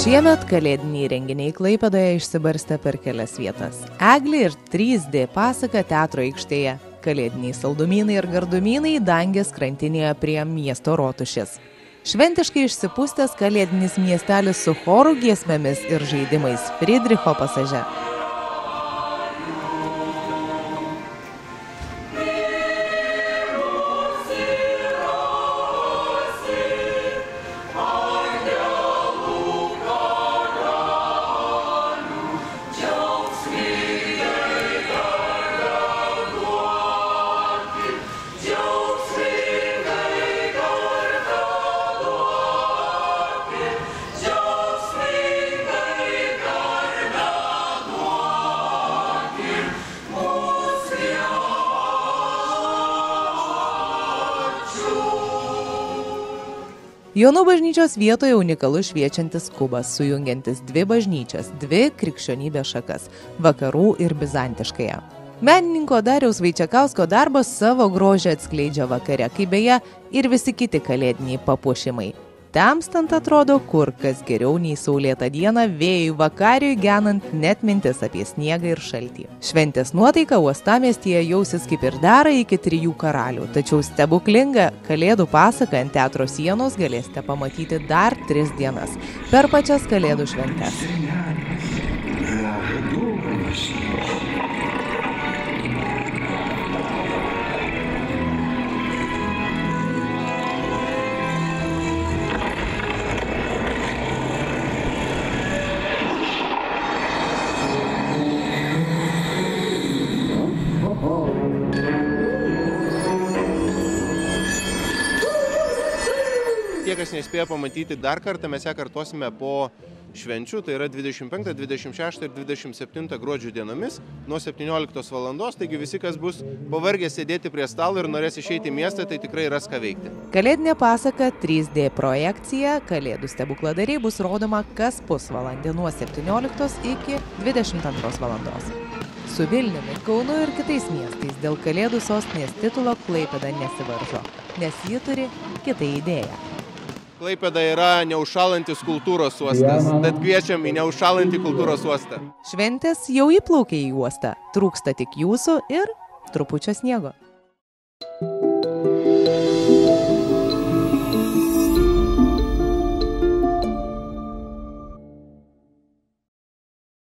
Šiemet kalėdiniai renginiai Klaipėdoje išsibarstė per kelias vietas. Eglė ir 3D pasaka teatro aikštėje. Kalėdiniai saldumynai ir gardumynai Dangės krantinėje prie miesto rotušės. Šventiškai išsipūstęs kalėdinis miestelis su chorų giesmėmis ir žaidimais Friedricho pasaže. Jonų bažnyčios vietoje unikalus šviečiantis kubas, sujungiantis dvi bažnyčias, dvi krikščionybės šakas – vakarų ir bizantiškąją. Menininko Dariaus Vaičekausko darbas savo grožį atskleidžia vakare, kaip beje ir visi kiti kalėdiniai papuošimai. Temstant atrodo kur kas geriau nei saulėtą dieną vėjui vakariui genant net mintis apie sniegą ir šaltį. Šventės nuotaika uostamiestyje jausis kaip ir dera iki 3 karalių, tačiau stebuklingą kalėdų pasaką ant teatro sienos galėsite pamatyti dar 3 dienas per pačias kalėdų šventes. Tie, kas nespėjo pamatyti dar kartą, mes ją kartosime po švenčių, tai yra 25, 26 ir 27 gruodžio dienomis nuo 17 valandos, taigi visi, kas bus pavargę sėdėti prie stalo ir norės išeiti į miestą, tai tikrai ras ką veikti. Kalėdinė pasaka 3D projekcija Kalėdų stebukladariai bus rodoma kas pusvalandį nuo 17 iki 22 valandos. Su Vilniumi, Kaunu ir kitais miestais dėl Kalėdų sostinės titulo Klaipėda nesivaržo, nes ji turi kitą idėją. Klaipėda yra neužšąlantis kultūros uostas, tad kviečiam į neužšąlantį kultūros uostą. Šventės jau įplaukė į uostą, trūksta tik jūsų ir trupučio sniego.